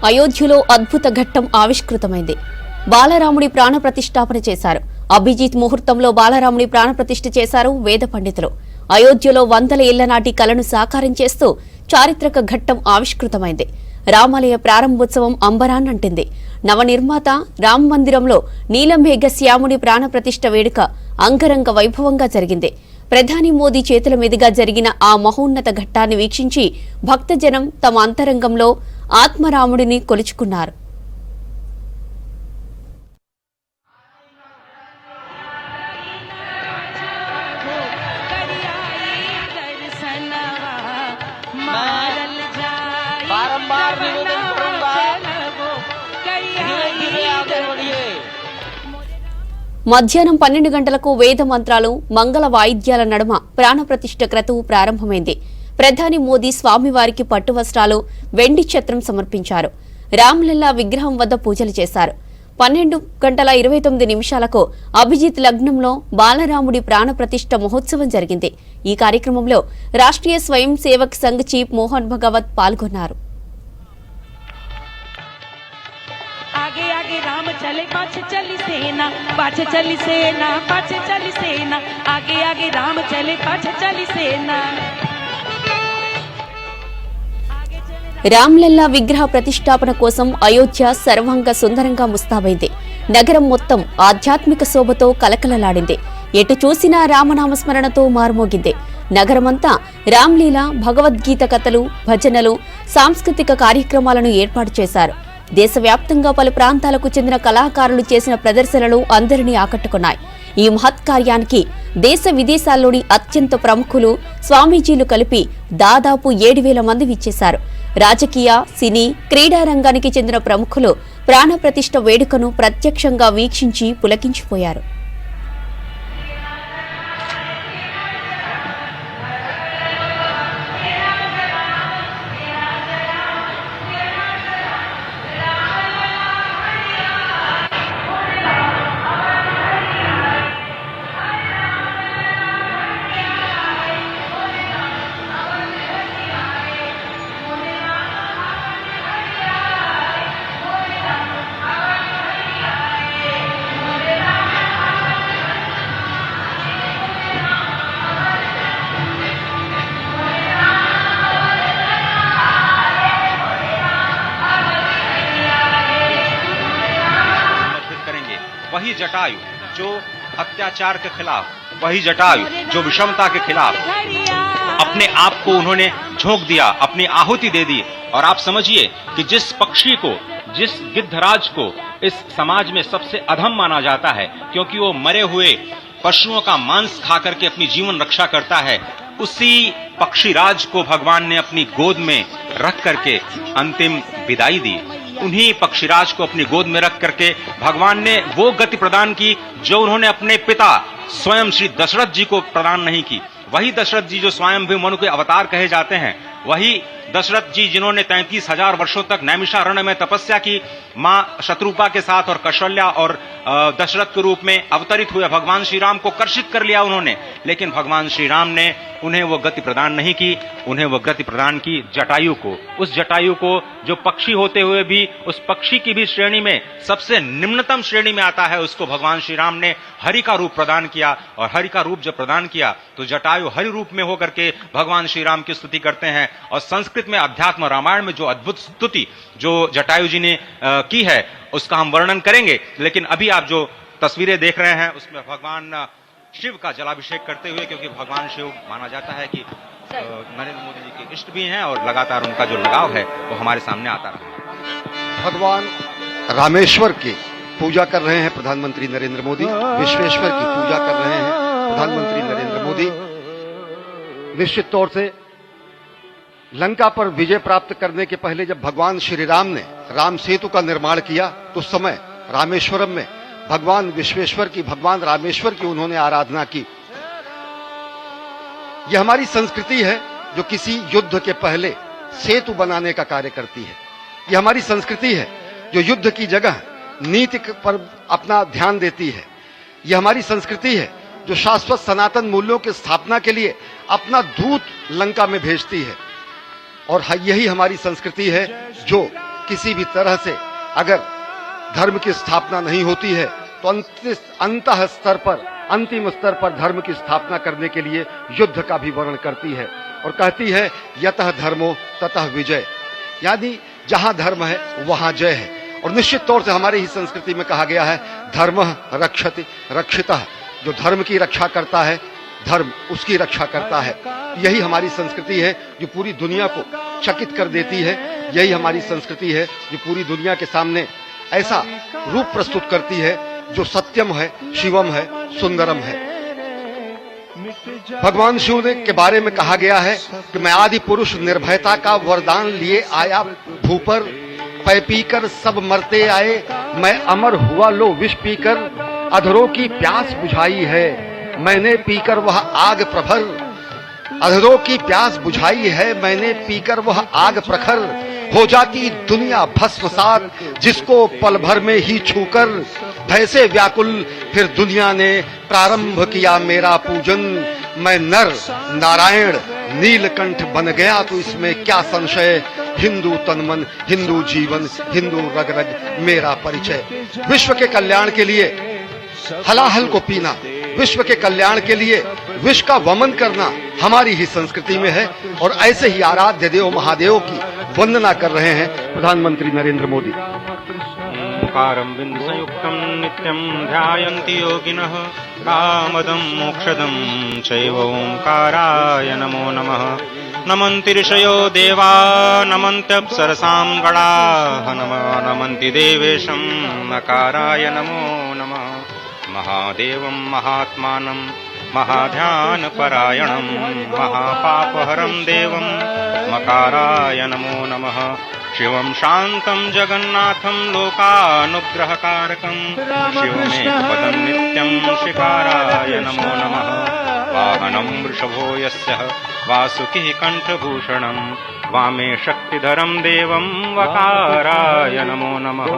అయోధ్యలో అద్భుత ఘట్టం ఆవిష్కృతమైంది. బాలరాముడి ప్రాణ ప్రతిష్ఠాపన చేశారు. అభిజిత్ ముహూర్తంలో బాలరాముడి ప్రాణ ప్రతిష్ఠ చేశారు వేద పండితులు. అయోధ్యలో వందల ఏళ్ల నాటి కలను సాకారం చేస్తూ చారిత్రక ఘట్టం ఆవిష్కృతమైంది. రామాలయ ప్రారంభోత్సవం అంబరాన్నంటింది. నవనిర్మాత రామ మందిరంలో నీలమేఘ శ్యాముడి ప్రాణ ప్రతిష్ఠ వేడుక అంగరంగ వైభవంగా జరిగింది. ప్రధాని మోదీ చేతుల మీదుగా జరిగిన ఆ మహోన్నత ఘట్టాన్ని వీక్షించి భక్తజనం తమ అంతరంగంలో ఆత్మరాముడిని కొలుచుకున్నారు. మధ్యాహ్నం 12 గంటలకు వేద మంత్రాలు, మంగళ వాయిద్యాల నడుమ ప్రాణప్రతిష్ఠ క్రతువు ప్రారంభమైంది. ప్రధాని మోదీ స్వామివారికి పట్టు వస్త్రాలు, వెండి ఛత్రం సమర్పించారు. రామ్లల్లా విగ్రహం వద్ద పూజలు చేశారు. 12:29 అభిజిత్ లగ్నంలో బాలరాముడి ప్రాణప్రతిష్ఠ మహోత్సవం జరిగింది. ఈ కార్యక్రమంలో రాష్ట్రీయ స్వయం సేవక్ సంఘ్ చీఫ్ మోహన్ భగవత్ పాల్గొన్నారు. आगे आगे राम चले पाछे चली सेना, पाछे चली सेना, पाछे चली सेना, आगे आगे राम चले पाछे चली सेना. రామ్లల్లా విగ్రహ ప్రతిష్టాపన కోసం అయోధ్య సర్వాంగ సుందరంగా ముస్తాబైంది. నగరం మొత్తం ఆధ్యాత్మిక శోభతో కలకలలాడింది. ఎటు చూసినా రామనామస్మరణతో మారుమోగింది. నగరమంతా రామ్లీల, భగవద్గీత కథలు, భజనలు, సాంస్కృతిక కార్యక్రమాలను ఏర్పాటు చేశారు. దేశవ్యాప్తంగా పలు ప్రాంతాలకు చెందిన కళాకారులు చేసిన ప్రదర్శనలు అందరినీ ఆకట్టుకున్నాయి. ఈ మహత్కార్యానికి దేశ విదేశాల్లోని అత్యంత ప్రముఖులు, స్వామీజీలు కలిపి దాదాపు 7,000 మంది విచ్చేశారు. రాజకీయ, సినీ, క్రీడా రంగానికి చెందిన ప్రముఖులు ప్రాణప్రతిష్ఠ వేడుకను ప్రత్యక్షంగా వీక్షించి పులకించిపోయారు. वही जटायु जो अत्याचार के खिलाफ, वही जटायु जो विषमता के खिलाफ अपने आप को उन्होंने झोंक दिया, अपनी आहुति दे दी. और आप समझिए कि जिस पक्षी को, जिस गिद्धराज को इस समाज में सबसे अधम माना जाता है क्योंकि वो मरे हुए पशुओं का मांस खा करके अपनी जीवन रक्षा करता है, उसी पक्षीराज को भगवान ने अपनी गोद में रख करके अंतिम विदाई दी. उन्हीं पक्षीराज को अपनी गोद में रख करके भगवान ने वो गति प्रदान की जो उन्होंने अपने पिता स्वयं श्री दशरथ जी को प्रदान नहीं की. वही दशरथ जी जो स्वयं भी मनु के अवतार कहे जाते हैं, वही दशरथ जी जिन्होंने 33,000 वर्षों तक नैमिषारण्य में तपस्या की, मां शत्रुपा के साथ और कौशल्या और दशरथ के रूप में अवतरित हुए भगवान श्री राम को कर्षित कर लिया उन्होंने. लेकिन भगवान श्री राम ने उन्हें वो गति प्रदान नहीं की, उन्हें वो गति प्रदान की जटायु को. उस जटायु को जो पक्षी होते हुए भी उस पक्षी की भी श्रेणी में सबसे निम्नतम श्रेणी में आता है, उसको भगवान श्री राम ने हरि का रूप प्रदान किया. और हरि का रूप जब प्रदान किया तो जटायु हरि रूप में होकर के भगवान श्री राम की स्तुति करते हैं. और संस्कृत में अध्यात्म रामायण में जो अद्भुत स्तुति जो जटायु जी ने की है उसका हम वर्णन करेंगे. लेकिन अभी आप जो तस्वीरें देख रहे हैं उसमें भगवान शिव का जलाभिषेक करते हुए, क्योंकि भगवान शिव माना जाता है कि नरेंद्र मोदी जी के इष्ट भी हैं और लगातार उनका जो लगाव है वो हमारे सामने आता रहा. भगवान रामेश्वर की पूजा कर रहे हैं प्रधानमंत्री नरेंद्र मोदी, विश्वेश्वर की पूजा कर रहे हैं प्रधानमंत्री नरेंद्र मोदी. निश्चित तौर से लंका पर विजय प्राप्त करने के पहले जब भगवान श्री राम ने राम सेतु का निर्माण किया तो उस समय रामेश्वरम में भगवान विश्वेश्वर की, भगवान रामेश्वर की उन्होंने आराधना की. यह हमारी संस्कृति है जो किसी युद्ध के पहले सेतु बनाने का कार्य करती है. यह हमारी संस्कृति है जो युद्ध की जगह नीति पर अपना ध्यान देती है. यह हमारी संस्कृति है जो शाश्वत सनातन मूल्यों की स्थापना के लिए अपना दूत लंका में भेजती है. और यही हमारी संस्कृति है जो किसी भी तरह से अगर धर्म की स्थापना नहीं होती है तो अंतः स्तर पर, अंतिम स्तर पर धर्म की स्थापना करने के लिए युद्ध का भी वर्णन करती है और कहती है यतः धर्मो ततः विजय, यानी जहां धर्म है वहां जय है। और निश्चित तौर से हमारी ही संस्कृति में कहा गया है धर्मः रक्षति रक्षितः, जो धर्म की रक्षा करता है धर्म उसकी रक्षा करता है। यही हमारी संस्कृति है जो पूरी दुनिया को चकित कर देती है, यही हमारी संस्कृति है जो पूरी दुनिया के सामने ऐसा रूप प्रस्तुत करती है जो सत्यम है, शिवम है, सुंदरम है। भगवान शिव के बारे में कहा गया है कि मैं आदि पुरुष निर्भयता का वरदान लिए आया भूपर, पै पीकर सब मरते आए, मैं अमर हुआ लो विष पीकर, अधरों की प्यास बुझाई है मैंने पीकर वह आग प्रखर, अधरों की प्यास बुझाई है मैंने पीकर वह आग प्रखर, हो जाती दुनिया भस्मसात जिसको पल भर में ही छूकर, भय से व्याकुल फिर दुनिया ने प्रारंभ किया मेरा पूजन, मैं नर नारायण नीलकंठ बन गया तो इसमें क्या संशय, हिंदू तन मन हिंदू जीवन हिंदू रग रग मेरा परिचय। विश्व के कल्याण के लिए हलाहल को पीना, विश्व के कल्याण के लिए विश्व का वमन करना हमारी ही संस्कृति में है और ऐसे ही आराध्य देव महादेव की वंदना कर रहे हैं प्रधानमंत्री नरेंद्र मोदी। ओंकारं बिंदु संयुक्तं नित्यं ध्यायन्ति योगिनः, कामदं मोक्षदं चैव ओंकाराय नमो नमः। नमन्ति ऋषयो देवा नमन्त्यप्सरसां गणाः, नमन्ति देवेशं नकाराय नमो नमः। महादेवं महात्मानं महाध्यानपरायणं महापापहरं देवं मकाराय नमो नमः। शिवं शान्तं जगन्नाथं लोकानुग्रहकारकं, शिवमेकपदं नित्यं शिकाराय नमो नमः। वाहनं वृषभो यस्य वासुकिः कण्ठभूषणं, वामे शक्तिधरं देवं वकाराय नमो नमः।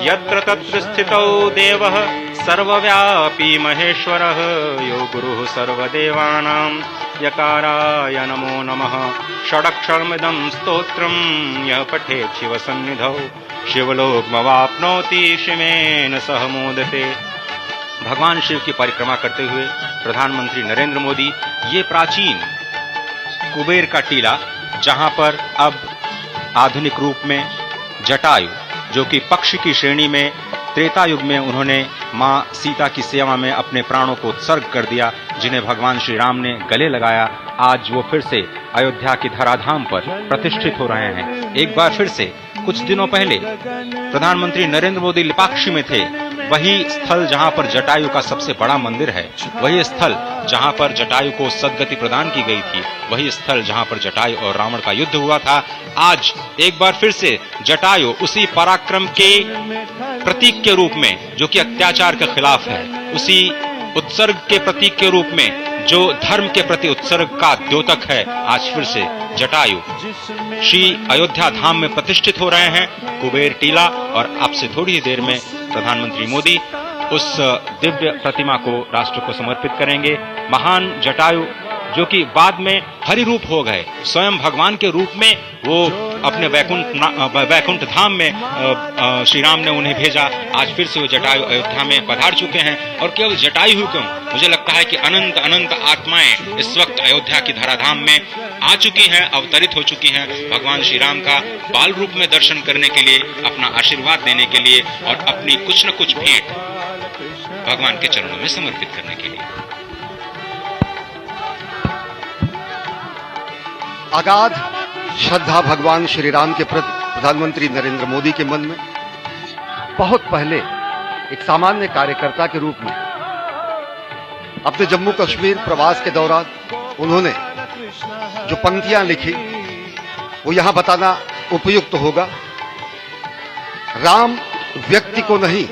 यत्र तत्र स्थितौ देवः सर्वव्यापी महेश्वरः, यो गुरुः सर्वदेवानां यकाराय नमो नमः। षडक्षरमिदं स्तोत्रं यः पठेत् शिवसन्निधौ, शिवलोकमवाप्नोति शिवेन सह मोदते। भगवान शिव की परिक्रमा करते हुए प्रधानमंत्री नरेंद्र मोदी ये प्राचीन कुबेर का टीला, जहां पर अब आधुनिक रूप में जटायु, जो कि पक्षी की श्रेणी में त्रेता युग में उन्होंने मां सीता की सेवा में अपने प्राणों को उत्सर्ग कर दिया, जिन्हें भगवान श्री राम ने गले लगाया, आज वो फिर से अयोध्या की धराधाम पर प्रतिष्ठित हो रहे हैं। एक बार फिर से कुछ दिनों पहले प्रधानमंत्री नरेंद्र मोदी लिपाक्षी में थे, वही स्थल जहां पर जटायु का सबसे बड़ा मंदिर है, वही स्थल जहां पर जटायु को सद्गति प्रदान की गई थी, वही स्थल जहां पर जटायु और रावण का युद्ध हुआ था। आज एक बार फिर से जटायु उसी पराक्रम के प्रतीक के रूप में, जो कि अत्याचार के खिलाफ है, उसी उत्सर्ग के प्रतीक के रूप में जो धर्म के प्रति उत्सर्ग का द्योतक है, आज फिर से जटायु श्री अयोध्या धाम में प्रतिष्ठित हो रहे हैं, कुबेर टीला। और आपसे थोड़ी ही देर में प्रधानमंत्री मोदी उस दिव्य प्रतिमा को राष्ट्र को समर्पित करेंगे। महान जटायु जो कि बाद में हरि रूप हो गए, स्वयं भगवान के रूप में वो अपने वैकुंठ धाम में श्री राम ने उन्हें भेजा। आज फिर से वो जटायु अयोध्या में पधार चुके हैं। और केवल जटायु ही क्यों, मुझे लगता है कि अनंत अनंत आत्माएं इस वक्त अयोध्या की धराधाम में आ चुकी हैं, अवतरित हो चुकी हैं, भगवान श्री राम का बाल रूप में दर्शन करने के लिए, अपना आशीर्वाद देने के लिए और अपनी कुछ न कुछ भेंट भगवान के चरणों में समर्पित करने के लिए। अगाध श्रद्धा भगवान श्री राम के प्रति प्रधानमंत्री नरेंद्र मोदी के मन में बहुत पहले एक सामान्य कार्यकर्ता के रूप में अपने जम्मू कश्मीर प्रवास के दौरान उन्होंने जो पंक्तियां लिखी वो यहां बताना उपयुक्त होगा। राम व्यक्ति को नहीं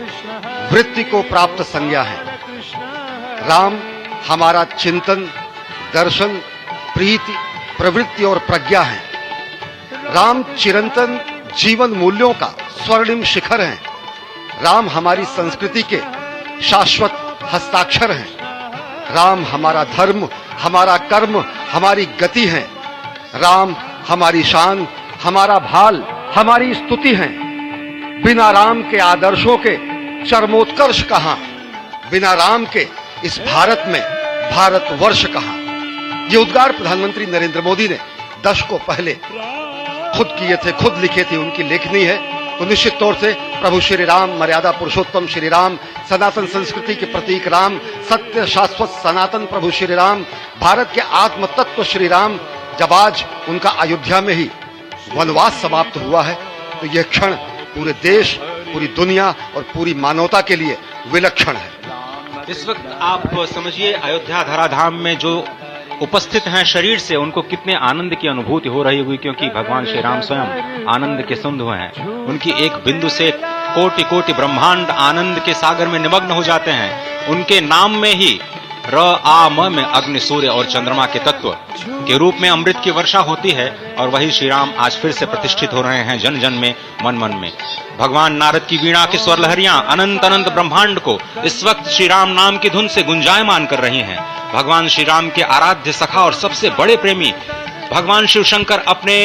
वृत्ति को प्राप्त संज्ञा है। राम हमारा चिंतन, दर्शन, प्रीति, प्रवृत्ति और प्रज्ञा है। राम चिरंतन जीवन मूल्यों का स्वर्णिम शिखर है। राम हमारी संस्कृति के शाश्वत हस्ताक्षर हैं। राम हमारा धर्म, हमारा कर्म, हमारी गति है। राम हमारी शान, हमारा भाल, हमारी स्तुति हैं। बिना राम के आदर्शों के चरमोत्कर्ष कहां, बिना राम के इस भारत में भारतवर्ष कहां। ये उद्गार प्रधानमंत्री नरेंद्र मोदी ने दशकों पहले खुद किए थे, खुद लिखे थे, उनकी लेखनी है। तो निश्चित तौर से प्रभु श्री राम, मर्यादा पुरुषोत्तम श्री राम, सनातन संस्कृति के प्रतीक राम, सत्य शाश्वत सनातन प्रभु श्री राम, भारत के आत्म तत्व श्री राम, जब आज उनका अयोध्या में ही वनवास समाप्त हुआ है, तो यह क्षण पूरे देश, पूरी दुनिया और पूरी मानवता के लिए विलक्षण है। इस वक्त आप समझिए अयोध्या धराधाम में जो उपस्थित हैं शरीर से, उनको कितने आनंद की अनुभूति हो रही होगी, क्योंकि भगवान श्री राम स्वयं आनंद के सिंधु हैं। उनकी एक बिंदु से कोटि कोटि ब्रह्मांड आनंद के सागर में निमग्न हो जाते हैं। उनके नाम में ही र आ म में अग्नि, सूर्य और चंद्रमा के तत्व के रूप में अमृत की वर्षा होती है, और वही श्री राम आज फिर से प्रतिष्ठित हो रहे हैं जन जन में, मन मन में। भगवान नारद की वीणा की स्वर लहरियां अनंत अनंत ब्रह्मांड को इस वक्त श्री राम नाम की धुन से गुंजायमान कर रही हैं। भगवान श्री राम के आराध्य सखा और सबसे बड़े प्रेमी भगवान शिव शंकर अपने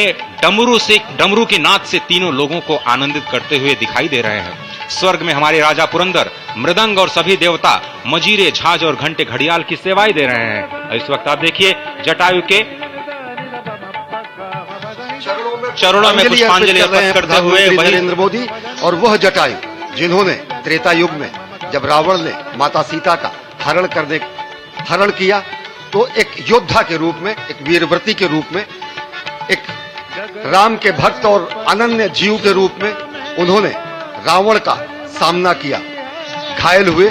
डमरू की नाद से तीनों लोगों को आनंदित करते हुए दिखाई दे रहे हैं। स्वर्ग में हमारे राजा पुरंदर मृदंग और सभी देवता मजीरे, झांझ और घंटे घड़ियाल की सेवाएं दे रहे हैं। इस वक्त आप देखिए जटायु के चरणों में पुष्पांजलि अर्पित करते हुए नरेंद्र मोदी, और वह जटायु जिन्होंने त्रेता युग में जब रावण ने माता सीता का हरण किया, तो एक योद्धा के रूप में, एक वीरव्रती के रूप में, एक राम के भक्त और अनन्य जीव के रूप में उन्होंने रावण का सामना किया। घायल हुए,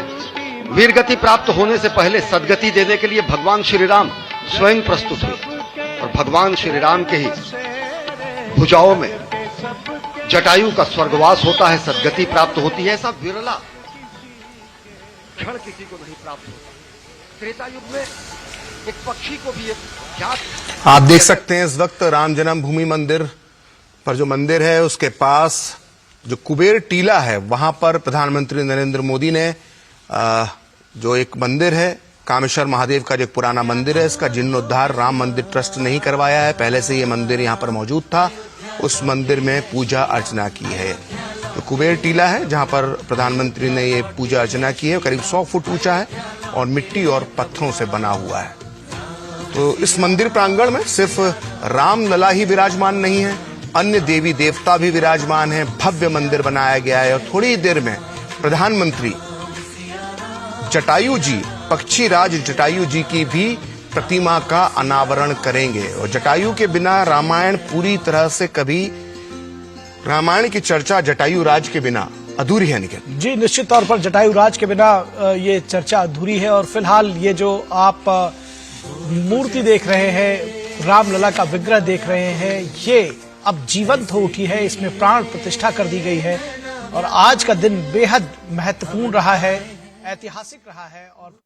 वीरगति प्राप्त होने से पहले सदगति देने के लिए भगवान श्री राम स्वयं प्रस्तुत हुए, और भगवान श्री राम के ही भुजाओं में जटायु का स्वर्गवास होता है, सदगति प्राप्त होती है। ऐसा विरला क्षण किसी को नहीं प्राप्त होता। त्रेता युग में एक पक्षी को भी एक आप देख सकते हैं इस वक्त राम जन्मभूमि मंदिर पर जो मंदिर है उसके पास जो कुबेर टीला है, वहां पर प्रधानमंत्री नरेंद्र मोदी ने जो एक मंदिर है कामेश्वर महादेव का, जो एक पुराना मंदिर है, इसका जीर्णोद्धार राम मंदिर ट्रस्ट नहीं करवाया है, पहले से ये मंदिर यहां पर मौजूद था, उस मंदिर में पूजा अर्चना की है। तो कुबेर टीला है जहां पर प्रधानमंत्री ने ये पूजा अर्चना की है, करीब 100 फुट ऊंचा है और मिट्टी और पत्थरों से बना हुआ है। तो इस मंदिर प्रांगण में सिर्फ रामलला ही विराजमान नहीं है, अन्य देवी देवता भी विराजमान हैं। भव्य मंदिर बनाया गया है और थोड़ी देर में प्रधानमंत्री जटायु जी, पक्षीराज जटायु जी की भी प्रतिमा का अनावरण करेंगे। और जटायु के बिना रामायण पूरी तरह से कभी, रामायण की चर्चा जटायु राज के बिना अधूरी है। निखिल जी, निश्चित तौर पर जटायु राज के बिना ये चर्चा अधूरी है। और फिलहाल ये जो आप मूर्ति देख रहे हैं, रामलला का विग्रह देख रहे हैं, ये अब जीवंत हो उठी है, इसमें प्राण प्रतिष्ठा कर दी गई है। और आज का दिन बेहद महत्वपूर्ण रहा है, ऐतिहासिक रहा है और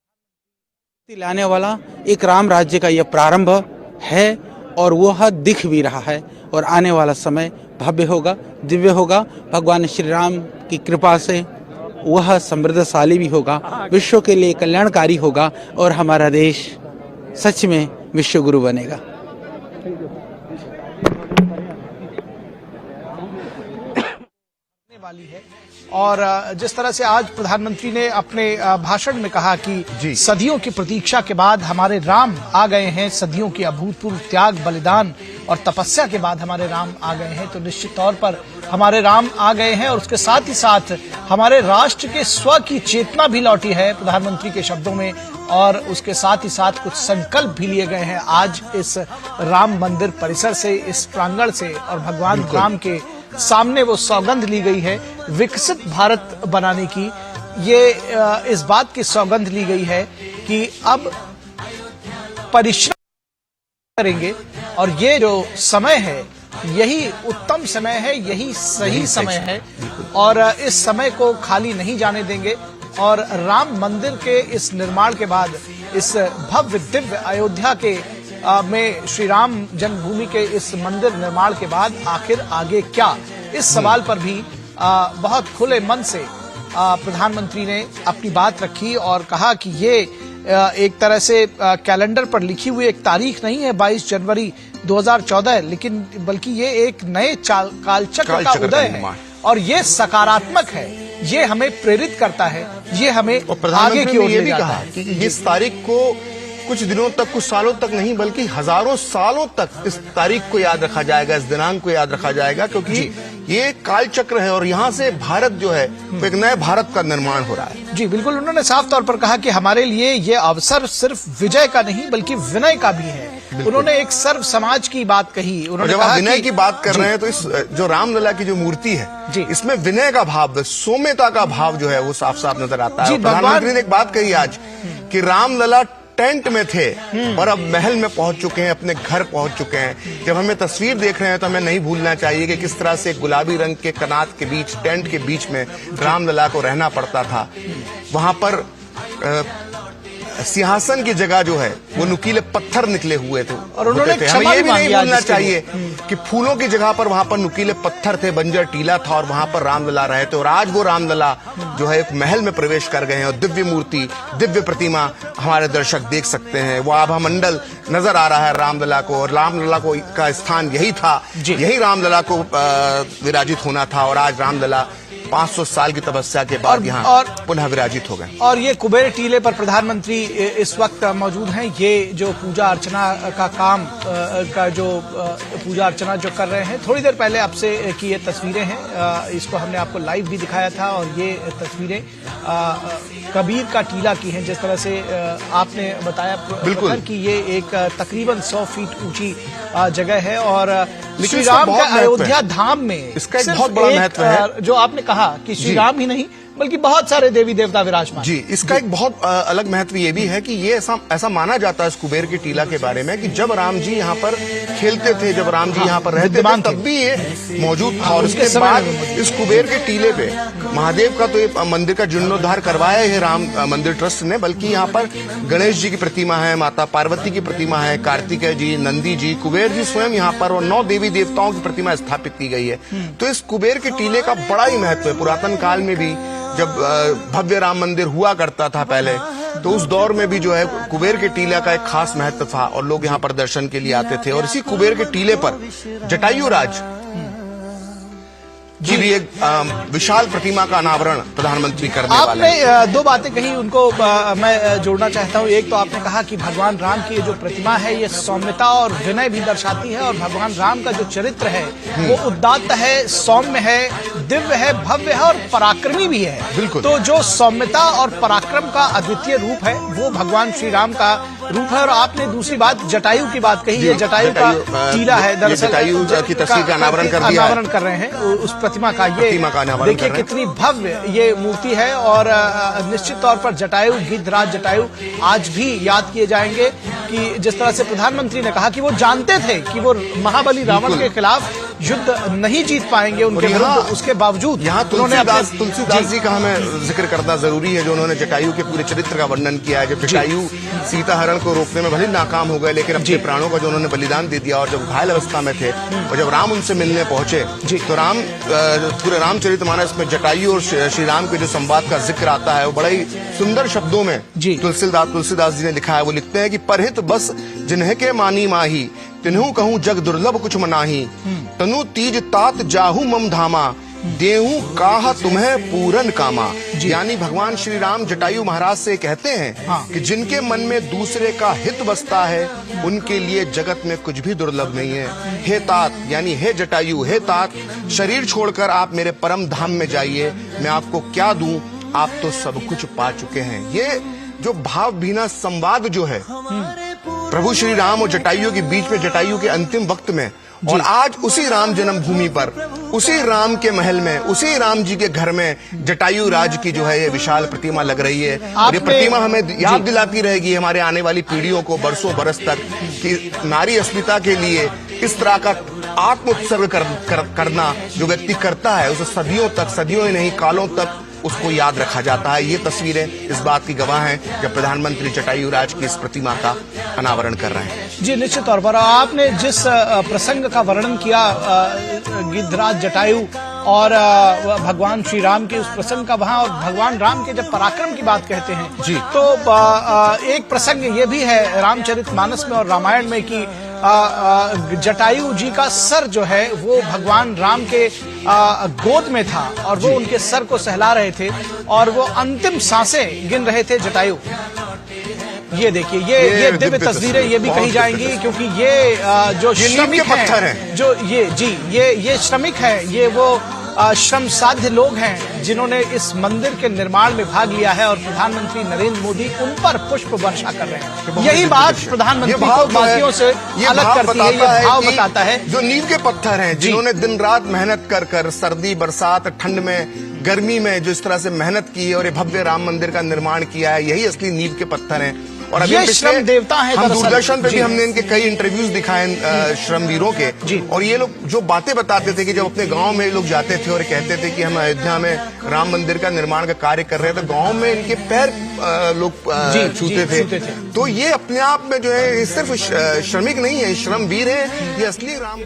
लाने वाला एक राम राज्य का यह प्रारंभ है, और वह दिख भी रहा है। और आने वाला समय भव्य होगा, दिव्य होगा। भगवान श्री राम की कृपा से वह समृद्धशाली भी होगा, विश्व के लिए कल्याणकारी होगा, और हमारा देश सच में विश्व गुरु बनेगा। वाली है। और जिस तरह से आज प्रधानमंत्री ने अपने भाषण में कहा कि सदियों की प्रतीक्षा के बाद हमारे राम आ गए हैं, सदियों की अभूतपूर्व त्याग, बलिदान और तपस्या के बाद हमारे राम आ गए हैं, तो निश्चित तौर पर हमारे राम आ गए हैं। और उसके साथ ही साथ हमारे राष्ट्र के स्व की चेतना भी लौटी है प्रधानमंत्री के शब्दों में, और उसके साथ ही साथ कुछ संकल्प भी लिए गए हैं आज इस राम मंदिर परिसर से, इस प्रांगण से। और भगवान राम के सामने वो सौगंध ली गई है विकसित भारत बनाने की। ये इस बात की सौगंध ली गई है कि अब परिश्रम करेंगे, और ये जो समय है यही उत्तम समय है, यही सही समय है, और इस समय को खाली नहीं जाने देंगे। और राम मंदिर के इस निर्माण के बाद, इस भव्य दिव्य अयोध्या के में श्री राम जन्मभूमि के इस मंदिर निर्माण के बाद आखिर आगे क्या, इस सवाल पर भी बहुत खुले मन से प्रधानमंत्री ने अपनी बात रखी और कहा कि ये एक तरह से कैलेंडर पर लिखी हुई एक तारीख नहीं है 22 जनवरी 2014, लेकिन बल्कि ये एक नए कालचक्र का उदय है निर्माण। और ये सकारात्मक है, ये हमें प्रेरित करता है, ये हमें और आगे प्रधानमंत्री की ने ओर ये ले भी जाता कहा है। कि इस तारीख को कुछ दिनों तक, कुछ सालों तक नहीं बल्कि हजारों सालों तक इस तारीख को याद रखा जाएगा, इस दिनांक को याद रखा जाएगा, क्योंकि ये काल चक्र है और यहाँ से भारत जो है वो एक नए भारत का निर्माण हो रहा है। जी बिल्कुल, उन्होंने साफ तौर पर कहा कि हमारे लिए ये अवसर सिर्फ विजय का नहीं बल्कि विनय का भी है। उन्होंने एक सर्व समाज की बात कही। और उन्होंने जब कहा आप विनय कि की बात कर रहे हैं तो इस जो रामलला की जो मूर्ति है जी। इसमें विनय का भाव, सौम्यता का भाव जो है वो साफ साफ नजर आता है। जी, और प्रधानमंत्री ने एक बात कही आज कि रामलला टेंट में थे और अब महल में पहुंच चुके हैं, अपने घर पहुंच चुके हैं। जब हमें तस्वीर देख रहे हैं तो हमें नहीं भूलना चाहिए कि किस तरह से गुलाबी रंग के कनात के बीच, टेंट के बीच में रामलला को रहना पड़ता था। वहां पर सिंहासन की जगह जो है वो नुकीले पत्थर निकले हुए थे और उन्होंने हमें क्षमा ये भी भी नहीं मांगी आज भूलना इसके लिए। चाहिए कि फूलों की जगह पर वहां पर नुकीले पत्थर थे, बंजर टीला था और वहां पर रामलला रहे थे। और आज वो रामलला जो है एक महल में प्रवेश कर गए हैं और दिव्य मूर्ति, दिव्य प्रतिमा हमारे दर्शक देख सकते हैं। वो आभा मंडल नजर आ रहा है रामलला को, और रामलला को का स्थान यही था, यही रामलला को विराजित होना था। और आज रामलला 500 साल की तपस्या के बाद यहाँ पुनः विराजित हो गए। और ये कुबेर टीले पर प्रधानमंत्री इस वक्त मौजूद हैं। ये जो पूजा अर्चना का काम का जो पूजा अर्चना जो कर रहे हैं, थोड़ी देर पहले आपसे की ये तस्वीरें हैं, इसको हमने आपको लाइव भी दिखाया था। और ये तस्वीरें कबीर का टीला की हैं, जिस तरह से आपने बताया बिल्कुल कि ये एक तकरीबन 100 फीट ऊंची जगह है। और श्री इसका राम बहुत का महत्व है। अयोध्या धाम में इसका एक सिर्फ बहुत बड़ा महत्व है। जो आपने कहा कि श्री जी। राम ही नहीं बल्कि बहुत सारे देवी देवता विराजमान। जी, इसका एक बहुत अलग महत्व ये भी है कि ये ऐसा माना जाता है इस कुबेर के टीला के बारे में कि जब राम जी यहाँ पर खेलते थे, जब राम जी यहाँ पर रहते थे, तब भी ये मौजूद था। और उसके बाद इस कुबेर के टीले पे महादेव का तो ये मंदिर का जीर्णोद्धार करवाया है राम मंदिर ट्रस्ट ने, बल्कि यहाँ पर गणेश जी की प्रतिमा है, माता पार्वती की प्रतिमा है, कार्तिकेय जी, नंदी जी, कुबेर जी स्वयं यहाँ पर, और 9 देवी देवताओं की प्रतिमा स्थापित की गई है। तो इस कुबेर के टीले का बड़ा ही महत्व है। पुरातन काल में भी जब भव्य राम मंदिर हुआ करता था पहले, तो उस दौर में भी जो है कुबेर के टीले का एक खास महत्व था और लोग यहाँ पर दर्शन के लिए आते थे। और इसी कुबेर के टीले पर जटायु राज की भी एक विशाल प्रतिमा का अनावरण प्रधानमंत्री करने वाले हैं। आपने 2 बातें कही, उनको मैं जोड़ना चाहता हूं। एक तो आपने कहा कि भगवान राम की जो प्रतिमा है ये सौम्यता और विनय भी दर्शाती है, और भगवान राम का जो चरित्र है वो उदात्त है, सौम्य है, दिव्य है, भव्य है और पराक्रमी भी है। बिल्कुल। तो जो सौम्यता और पराक्रम का अद्वितीय रूप है वो भगवान श्री राम का रूप है। और आपने दूसरी बात जटायु की बात कही, ये जटायु का टीला है, दरअसल जटायु की तस्वीर का अनावरण कर दिया है। अनावरण कर रहे हैं उस प्रतिमा का। ये प्रतिमा का अनावरण देखिए कर रहे हैं। कितनी भव्य ये मूर्ति है। और निश्चित तौर पर जटायु, गिद्धराज जटायु आज भी याद किए जाएंगे। कि जिस तरह से प्रधानमंत्री ने कहा कि वो जानते थे कि वो महाबली रावण के खिलाफ युद्ध नहीं जीत पाएंगे उनके विरुद्ध, उसके बावजूद यहाँ तुलसीदास जी का हमें जिक्र करना जरूरी है, जो उन्होंने जटायु के पूरे चरित्र का वर्णन किया है। जब जटायु सीता हरण को रोकने में भले नाकाम हो गए, लेकिन अपने प्राणों का जो उन्होंने बलिदान दे दिया, और जब घायल अवस्था में थे और जब राम उनसे मिलने पहुंचे तो राम पूरे रामचरितमानस में जटायु और श्री राम के जो संवाद का जिक्र आता है वो बड़ा ही सुंदर शब्दों में तुलसीदास जी ने लिखा है। वो लिखते हैं कि परहित बस जिन्हें के मानी माही, तिन्हु कहूं जग दुर्लभ कुछ मनाही, तनु तीज तात जाहू मम धामा, देहू काह तुम्हें पूरन कामा। यानी भगवान श्री राम जटायु महाराज से कहते हैं कि जिनके मन में दूसरे का हित बसता है उनके लिए जगत में कुछ भी दुर्लभ नहीं है। हे तात, यानी हे जटायु, हे तात, शरीर छोड़कर आप मेरे परम धाम में जाइए, मैं आपको क्या दूं, आप तो सब कुछ पा चुके हैं। ये जो भाव भीना संवाद जो है प्रभु श्री राम और जटायु के बीच में, जटायु के अंतिम वक्त में, और आज उसी राम जन्मभूमि पर, उसी राम के महल में, उसी राम जी के घर में जटायु राज की जो है ये विशाल प्रतिमा लग रही है। और ये प्रतिमा हमें याद दिलाती रहेगी हमारे आने वाली पीढ़ियों को बरसों बरस तक कि नारी अस्मिता के लिए इस तरह का आत्म उत्सर्ग करना जो व्यक्ति करता है उसे सदियों तक, सदियों ही नहीं कालों तक उसको याद रखा जाता है। ये तस्वीरें इस बात की गवाह हैं जब प्रधानमंत्री जटायु राज की इस प्रतिमा का अनावरण कर रहे हैं। जी निश्चित तौर पर आपने जिस प्रसंग का वर्णन किया गिद्धराज जटायु और भगवान श्री राम के उस प्रसंग का, वहां और भगवान राम के जब पराक्रम की बात कहते हैं जी, तो एक प्रसंग ये भी है रामचरितमानस में और रामायण में कि जटायु जी का सर जो है वो भगवान राम के गोद में था और वो उनके सर को सहला रहे थे और वो अंतिम सांसें गिन रहे थे जटायु। ये देखिए ये दिव्य तस्वीरें ये भी कही जाएंगी क्योंकि ये जो श्रमिक हैं, जो ये श्रमिक हैं, ये वो श्रम साध्य लोग हैं जिन्होंने इस मंदिर के निर्माण में भाग लिया है और प्रधानमंत्री नरेंद्र मोदी उन पर पुष्प वर्षा कर रहे हैं। यही बात प्रधानमंत्री को बाकियों से अलग करती है, ये भाव बताता है। जो नींव के पत्थर हैं, जिन्होंने दिन रात मेहनत कर कर सर्दी बरसात ठंड में गर्मी में जो इस तरह से मेहनत की है और ये भव्य राम मंदिर का निर्माण किया है, यही असली नींव के पत्थर हैं। और अभी ये श्रम देवता है। हम दूरदर्शन पे भी हमने इनके कई इंटरव्यूज दिखाए श्रमवीरों के, और ये लोग जो बातें बताते थे कि जब अपने गांव में लोग जाते थे और कहते थे कि हम अयोध्या में राम मंदिर का निर्माण का कार्य कर रहे हैं, तो गांव में इनके पैर लोग छूते थे। तो ये अपने आप में जो है सिर्फ श्रमिक नहीं है, श्रमवीर है, ये असली राम